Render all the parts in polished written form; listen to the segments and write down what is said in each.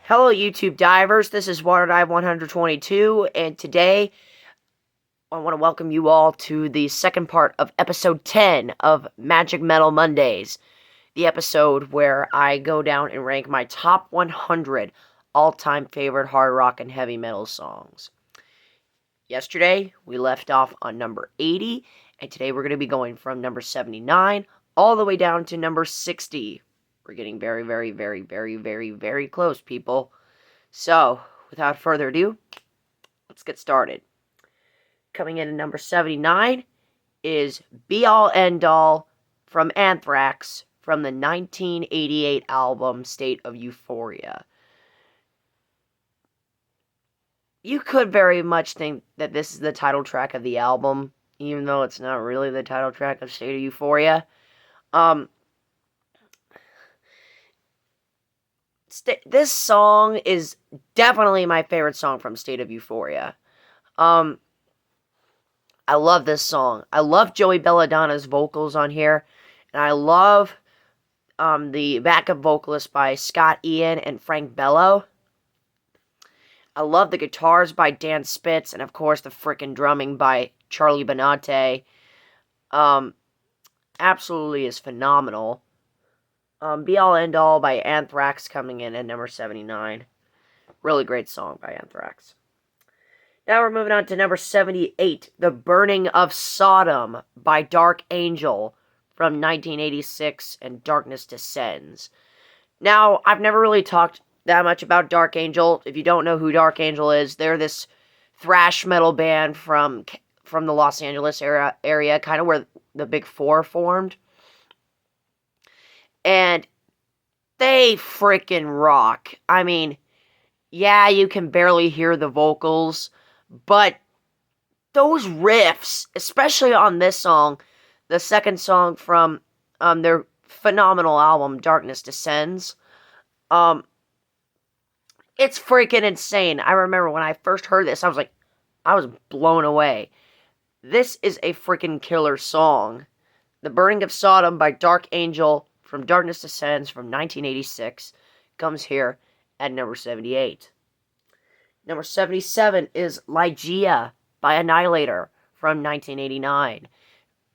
Hello, YouTube divers. This is Water Dive 122, and today I want to welcome you all to the second part of episode 10 of Magic Metal Mondays, the episode where I go down and rank my top 100 all-time favorite hard rock and heavy metal songs. Yesterday, we left off on number 80, and today we're going to be going from number 79 all the way down to number 60. We're getting very, very, very, very, very, very close, people. So, without further ado, let's get started. Coming in at number 79 is Be All End All from Anthrax from the 1988 album State of Euphoria. You could very much think that this is the title track of the album, even though it's not really the title track of State of Euphoria. This song is definitely my favorite song from State of Euphoria. I love this song. I love Joey Belladonna's vocals on here, and I love the backup vocalist by Scott Ian and Frank Bello. I love the guitars by Dan Spitz, and of course the frickin' drumming by Charlie Benante. Absolutely is phenomenal. Be All End All by Anthrax coming in at number 79. Really great song by Anthrax. Now we're moving on to number 78, The Burning of Sodom by Dark Angel from 1986 and Darkness Descends. Now, I've never really talked that much about Dark Angel. If you don't know who Dark Angel is, they're this thrash metal band from the Los Angeles area, kind of where the Big Four formed. And they freaking rock. I mean, yeah, you can barely hear the vocals, but those riffs, especially on this song, the second song from their phenomenal album, Darkness Descends, it's freaking insane. I remember when I first heard this, I was blown away. This is a freaking killer song. The Burning of Sodom by Dark Angel from Darkness Descends from 1986 comes here at number 78. Number 77 is Ligeia by Annihilator from 1989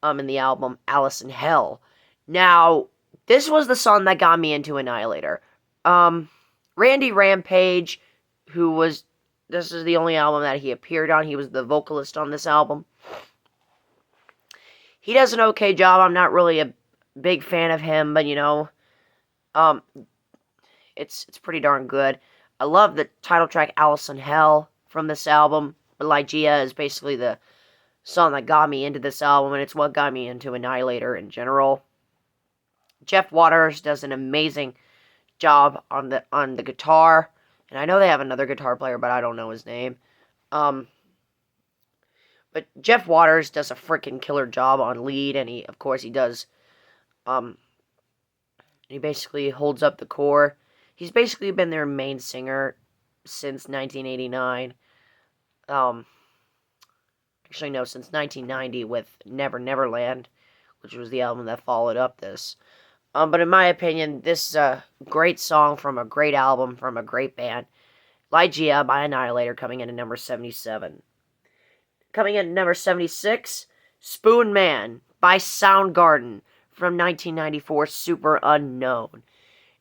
in the album Alice in Hell. Now, this was the song that got me into Annihilator. Randy Rampage, this is the only album that he appeared on. He was the vocalist on this album. He does an okay job. I'm not really a big fan of him, but it's pretty darn good. I love the title track Alice in Hell from this album. But Ligeia is basically the song that got me into this album, and it's what got me into Annihilator in general. Jeff Waters does an amazing job on the guitar, and I know they have another guitar player, but I don't know his name. But Jeff Waters does a freaking killer job on lead, and he does. He basically holds up the core. He's basically been their main singer since 1989. Actually, no, since 1990 with Never Neverland, which was the album that followed up this. But in my opinion, this is a great song from a great album from a great band. Ligeia by Annihilator coming in at number 77. Coming in at number 76, Spoon Man by Soundgarden from 1994, Super Unknown.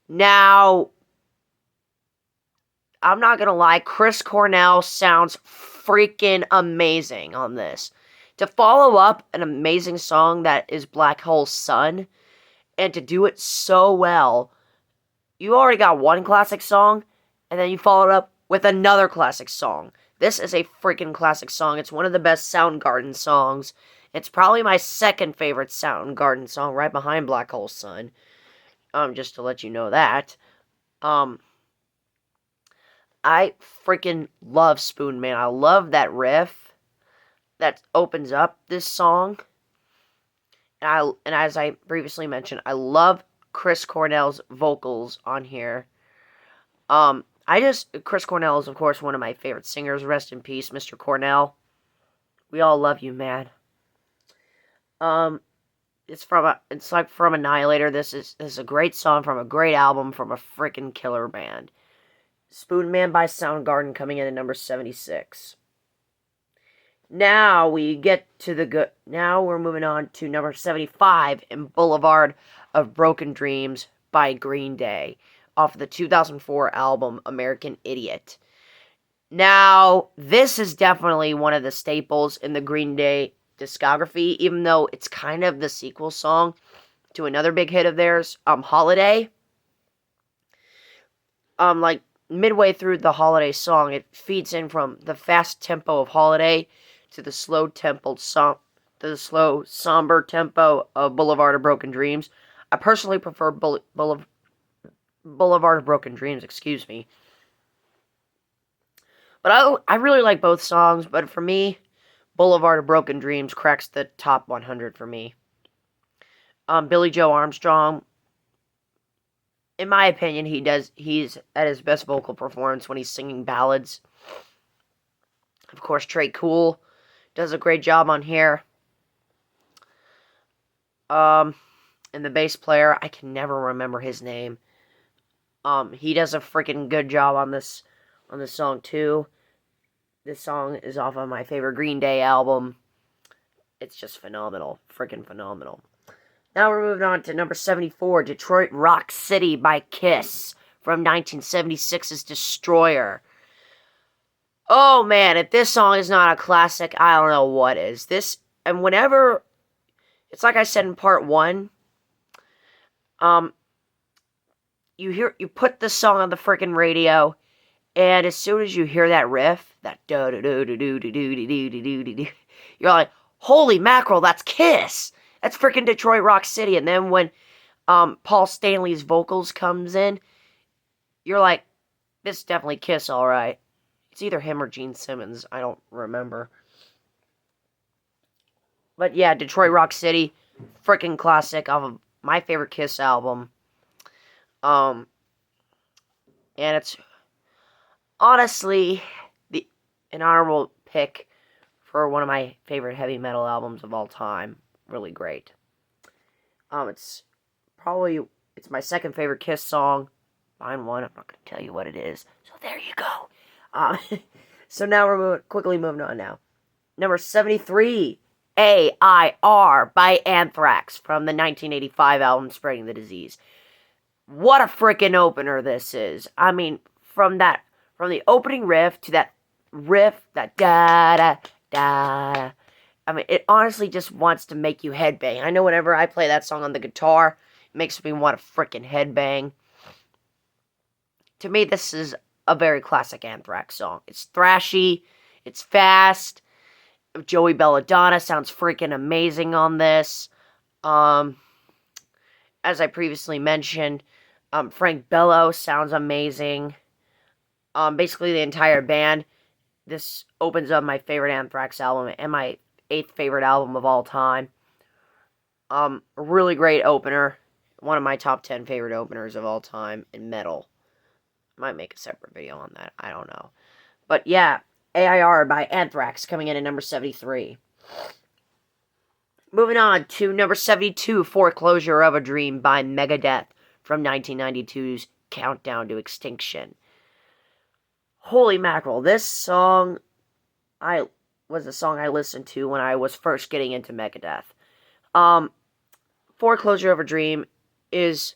Now, I'm not gonna lie, Chris Cornell sounds freaking amazing on this. To follow up an amazing song that is Black Hole Sun, and to do it so well, you already got one classic song, and then you followed up with another classic song. This is a freaking classic song. It's one of the best Soundgarden songs. It's probably my second favorite Soundgarden song, right behind Black Hole Sun. Just to let you know that. I freaking love Spoon Man. I love that riff that opens up this song. And as I previously mentioned, I love Chris Cornell's vocals on here. Chris Cornell is, of course, one of my favorite singers. Rest in peace, Mr. Cornell. We all love you, man. It's like from Annihilator. This is a great song from a great album from a freaking killer band. Spoon Man by Soundgarden coming in at number 76. Now we get to the good. Now we're moving on to number 75 in Boulevard of Broken Dreams by Green Day off the 2004 album American Idiot. Now, this is definitely one of the staples in the Green Day discography, even though it's kind of the sequel song to another big hit of theirs, Holiday. Like midway through the Holiday song, it feeds in from the fast tempo of Holiday to the slow somber tempo of Boulevard of Broken Dreams. I personally prefer Boulevard of Broken Dreams, excuse me. But I really like both songs, but for me, Boulevard of Broken Dreams cracks the top 100 for me. Billy Joe Armstrong, in my opinion, he's at his best vocal performance when he's singing ballads. Of course, Trey Cool does a great job on here. And the bass player, I can never remember his name. He does a freaking good job on this song too. This song is off of my favorite Green Day album. It's just phenomenal. Freaking phenomenal. Now we're moving on to number 74, Detroit Rock City by Kiss from 1976's Destroyer. Oh man, if this song is not a classic, I don't know what is. And whenever, it's like I said in part 1, you put this song on the freaking radio, and as soon as you hear that riff, that do-do-do-do-do-do-do-do-do-do, you're like, holy mackerel, that's Kiss! That's freaking Detroit Rock City. And then when Paul Stanley's vocals comes in, you're like, this is definitely Kiss, alright. It's either him or Gene Simmons, I don't remember. But yeah, Detroit Rock City, freaking classic off of my favorite Kiss album. And it's honestly an honorable pick for one of my favorite heavy metal albums of all time. Really great. It's my second favorite Kiss song. Mine one. I'm not going to tell you what it is. So there you go. So now we're quickly moving on now. Number 73, AIR by Anthrax from the 1985 album Spreading the Disease. What a freaking opener this is. I mean, from the opening riff to that riff, that da-da-da-da. I mean, it honestly just wants to make you headbang. I know whenever I play that song on the guitar, it makes me want to freaking headbang. To me, this is a very classic Anthrax song. It's thrashy, it's fast. Joey Belladonna sounds freaking amazing on this. As I previously mentioned, Frank Bello sounds amazing. Basically the entire band. This opens up my favorite Anthrax album and my 8th favorite album of all time. A really great opener. One of my top 10 favorite openers of all time in metal. Might make a separate video on that. I don't know. But yeah, AIR by Anthrax coming in at number 73. Moving on to number 72, Foreclosure of a Dream by Megadeth from 1992's Countdown to Extinction. Holy mackerel, this song was a song I listened to when I was first getting into Megadeth. Foreclosure of a Dream is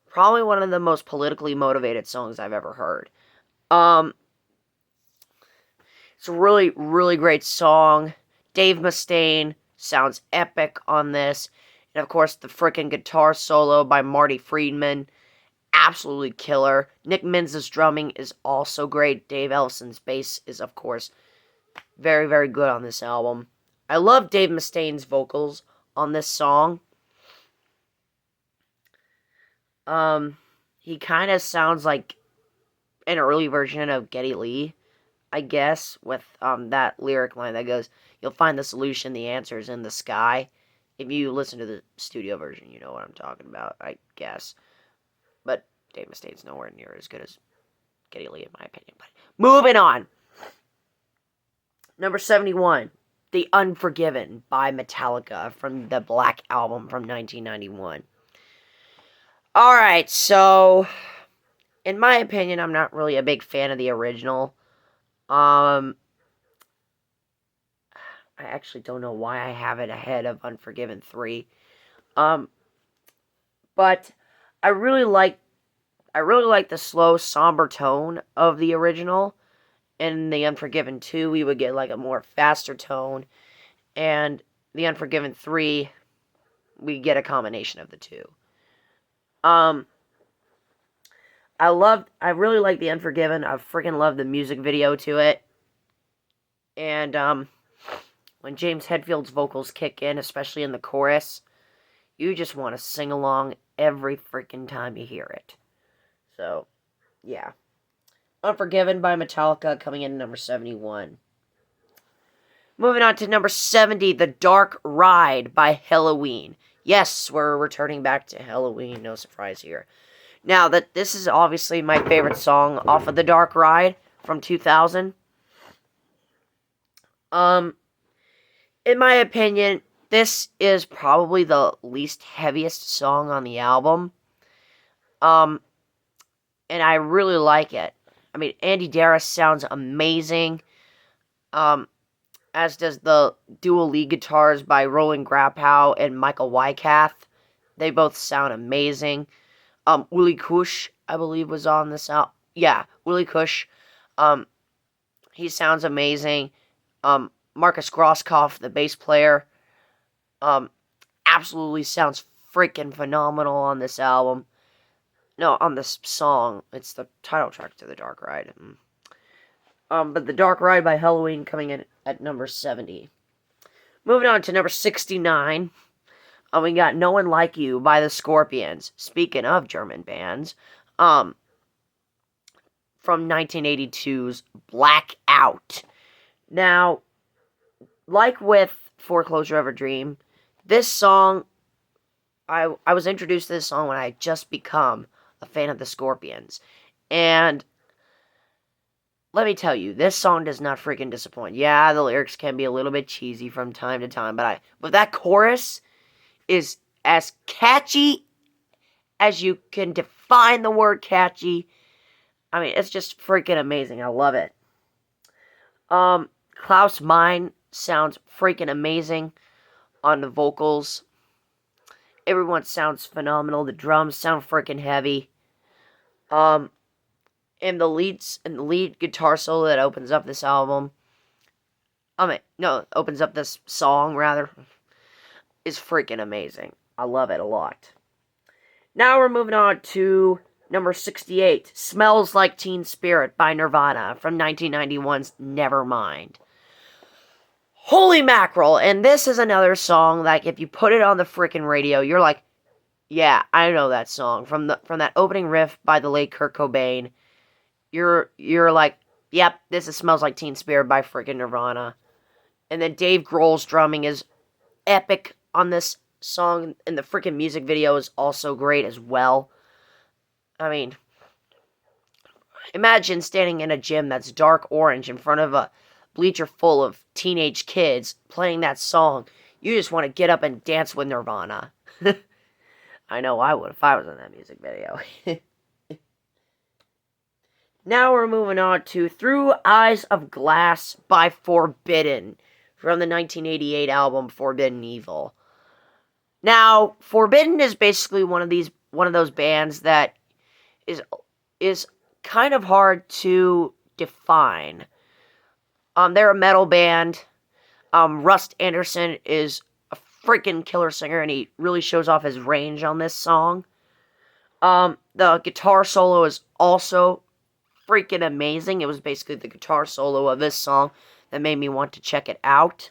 probably one of the most politically motivated songs I've ever heard. It's a really, really great song. Dave Mustaine sounds epic on this. And of course, the freaking guitar solo by Marty Friedman, absolutely killer. Nick Minz's drumming is also great. Dave Ellison's bass is, of course, very, very good on this album. I love Dave Mustaine's vocals on this song. He kind of sounds like an early version of Geddy Lee, I guess, with that lyric line that goes, "You'll find the solution, the answer is in the sky." If you listen to the studio version, you know what I'm talking about, I guess. But Dave Mustaine's nowhere near as good as Geddy Lee, in my opinion. But moving on. Number 71, The Unforgiven by Metallica from the Black Album from 1991. Alright, so in my opinion, I'm not really a big fan of the original. I actually don't know why I have it ahead of Unforgiven 3. But I really like the slow, somber tone of the original. In the Unforgiven 2, we would get like a more faster tone, and the Unforgiven 3, we get a combination of the two. I really like the Unforgiven. I freaking love the music video to it. And, when James Hetfield's vocals kick in, especially in the chorus, you just want to sing along every freaking time you hear it. So, yeah. Unforgiven by Metallica coming in at number 71. Moving on to number 70, The Dark Ride by Helloween. Yes, we're returning back to Helloween, no surprise here. Now, this is obviously my favorite song off of The Dark Ride from 2000. In my opinion, this is probably the least heaviest song on the album. And I really like it. I mean, Andy Darris sounds amazing. As does the dual lead guitars by Roland Grappow and Michael Wycath. They both sound amazing. Willie Kush, I believe, was on this album. Yeah, Willie Kush. He sounds amazing. Marcus Grosskopf, the bass player, absolutely sounds freaking phenomenal on this album. No, on this song. It's the title track to The Dark Ride. But The Dark Ride by Helloween coming in at number 70. Moving on to number 69. We got No One Like You by the Scorpions. Speaking of German bands, from 1982's Blackout. Now, like with Foreclosure of a Dream, this song, I was introduced to this song when I had just become a fan of the Scorpions. And let me tell you, this song does not freaking disappoint. Yeah, the lyrics can be a little bit cheesy from time to time, but that chorus is as catchy as you can define the word catchy. I mean, it's just freaking amazing. I love it. Klaus Meine sounds freaking amazing on the vocals. Everyone sounds phenomenal. The drums sound freaking heavy. And the lead guitar solo that opens up this album, opens up this song rather, is freaking amazing. I love it a lot. Now we're moving on to number 68, Smells Like Teen Spirit by Nirvana from 1991's Nevermind. Holy mackerel, and this is another song, like, if you put it on the freaking radio, you're like, yeah, I know that song. From that opening riff by the late Kurt Cobain, you're like, yep, this is Smells Like Teen Spirit by freaking Nirvana. And then Dave Grohl's drumming is epic on this song, and the freaking music video is also great as well. I mean, imagine standing in a gym that's dark orange in front of a bleacher full of teenage kids playing that song. You just want to get up and dance with Nirvana. I know I would if I was in that music video. Now we're moving on to Through Eyes of Glass by Forbidden from the 1988 album Forbidden Evil. Now, Forbidden is basically one of those bands that is kind of hard to define. They're a metal band. Rust Anderson is a freaking killer singer, and he really shows off his range on this song. The guitar solo is also freaking amazing. It was basically the guitar solo of this song that made me want to check it out.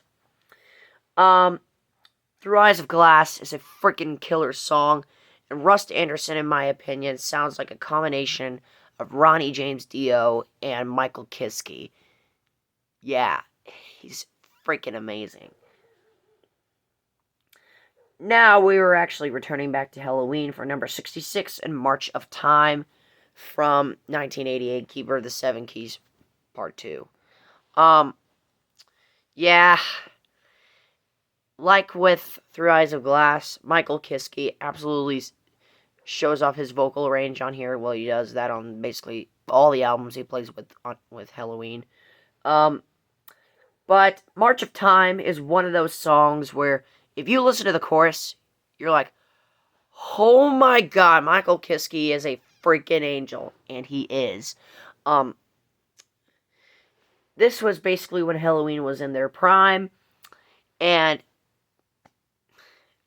Through Eyes of Glass is a freaking killer song, and Rust Anderson, in my opinion, sounds like a combination of Ronnie James Dio and Michael Kiske. Yeah, he's freaking amazing. Now we were actually returning back to Helloween for number 66 in March of Time from 1988, Keeper of the Seven Keys, Part 2. Yeah, like with Through Eyes of Glass, Michael Kiske absolutely shows off his vocal range on here. Well, he does that on basically all the albums he plays with Helloween. But March of Time is one of those songs where if you listen to the chorus, you're like, oh my god, Michael Kiske is a freaking angel. And he is. This was basically when Helloween was in their prime. And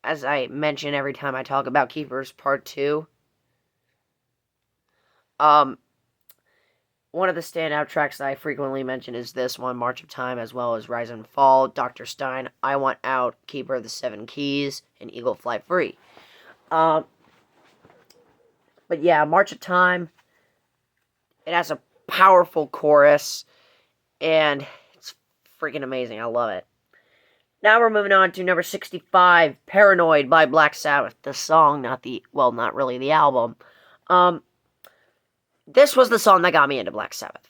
as I mention every time I talk about Keepers Part 2, one of the standout tracks that I frequently mention is this one, March of Time, as well as Rise and Fall, Dr. Stein, I Want Out, Keeper of the Seven Keys, and Eagle Fly Free. But yeah, March of Time, it has a powerful chorus, and it's freaking amazing. I love it. Now we're moving on to number 65, Paranoid by Black Sabbath. The song, not really the album. This was the song that got me into Black Sabbath.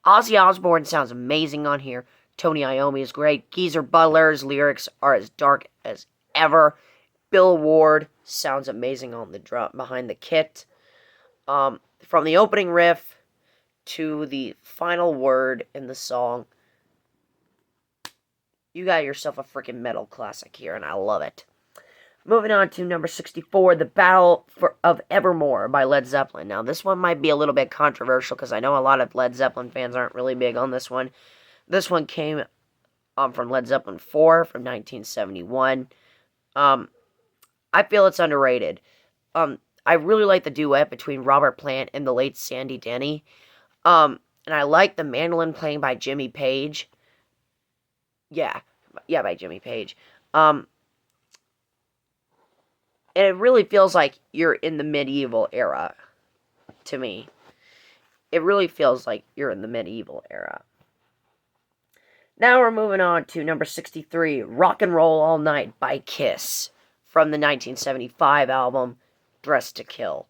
Ozzy Osbourne sounds amazing on here. Tony Iommi is great. Geezer Butler's lyrics are as dark as ever. Bill Ward sounds amazing on the drum behind the kit. From the opening riff to the final word in the song, you got yourself a freaking metal classic here, and I love it. Moving on to number 64, The Battle of Evermore by Led Zeppelin. Now, this one might be a little bit controversial because I know a lot of Led Zeppelin fans aren't really big on this one. This one came from Led Zeppelin 4 from 1971. I feel it's underrated. I really like the duet between Robert Plant and the late Sandy Denny. And I like the mandolin playing by Jimmy Page. Yeah, by Jimmy Page. And it really feels like you're in the medieval era, to me. It really feels like you're in the medieval era. Now we're moving on to number 63, Rock and Roll All Night by Kiss, from the 1975 album, Dressed to Kill.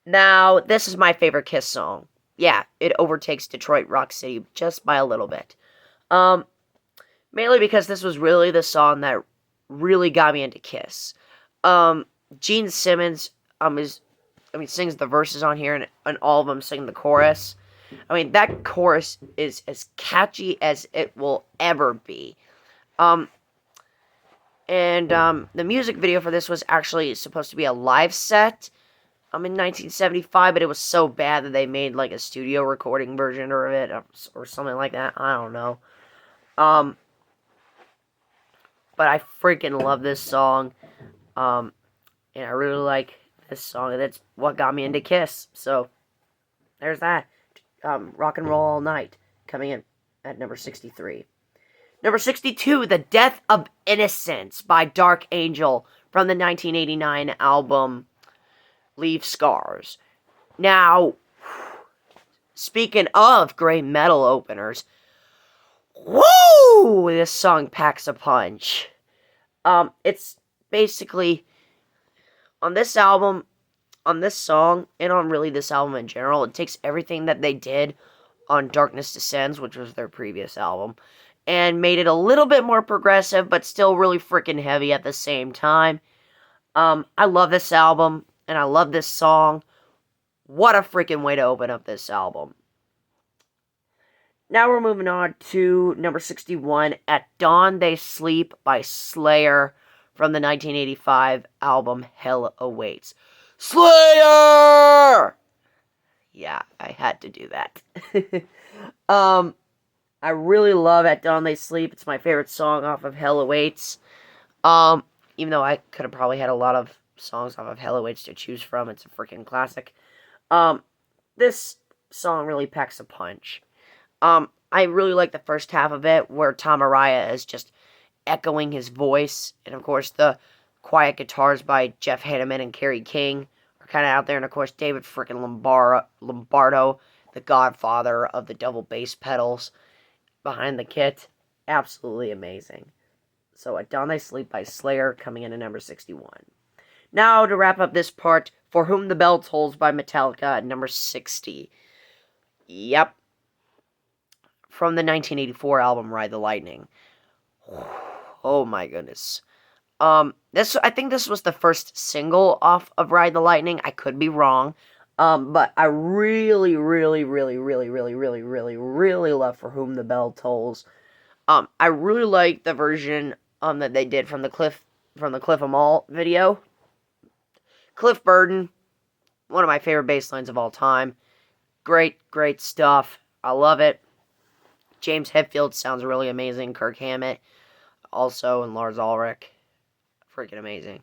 Now, this is my favorite Kiss song. Yeah, it overtakes Detroit Rock City just by a little bit. Mainly because this was really the song that really got me into Kiss. Gene Simmons sings the verses on here, and all of them sing the chorus. I mean, that chorus is as catchy as it will ever be. The music video for this was actually supposed to be a live set in 1975, but it was so bad that they made like a studio recording version of it or something like that. I don't know. But I freaking love this song. And I really like this song. That's what got me into Kiss. So, there's that. Rock and Roll All Night, coming in at number 63. Number 62, The Death of Innocence by Dark Angel, from the 1989 album Leave Scars. Now, speaking of great metal openers, woo! This song packs a punch. It's basically, on this album, on this song, and on really this album in general, it takes everything that they did on Darkness Descends, which was their previous album, and made it a little bit more progressive, but still really freaking heavy at the same time. I love this album, and I love this song. What a freaking way to open up this album. Now we're moving on to number 61, At Dawn They Sleep by Slayer, from the 1985 album Hell Awaits. Slayer! Yeah, I had to do that. I really love At Dawn They Sleep. It's my favorite song off of Hell Awaits. Even though I could have probably had a lot of songs off of Hell Awaits to choose from. It's a freaking classic. This song really packs a punch. I really like the first half of it, where Tom Araya is just echoing his voice, and of course the quiet guitars by Jeff Hanneman and Kerry King are kind of out there, and of course David frickin' Lombardo, the godfather of the double bass pedals behind the kit. Absolutely amazing. So, At Dawn They Sleep by Slayer, coming in at number 61. Now, to wrap up this part, For Whom the Bell Tolls by Metallica at number 60. Yep. From the 1984 album Ride the Lightning. Oh my goodness. I think this was the first single off of Ride the Lightning. I could be wrong. But I really, really, really, really, really, really, really, really love For Whom the Bell Tolls. I really like the version that they did from the Cliff of Mall video. Cliff Burton, one of my favorite bass lines of all time. Great, great stuff. I love it. James Hetfield sounds really amazing. Kirk Hammett also, and Lars Ulrich. Freaking amazing.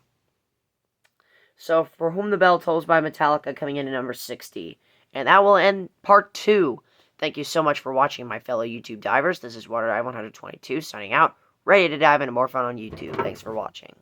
So, For Whom the Bell Tolls by Metallica coming in at number 60. And that will end part 2. Thank you so much for watching, my fellow YouTube divers. This is WaterDive 122 signing out. Ready to dive into more fun on YouTube. Thanks for watching.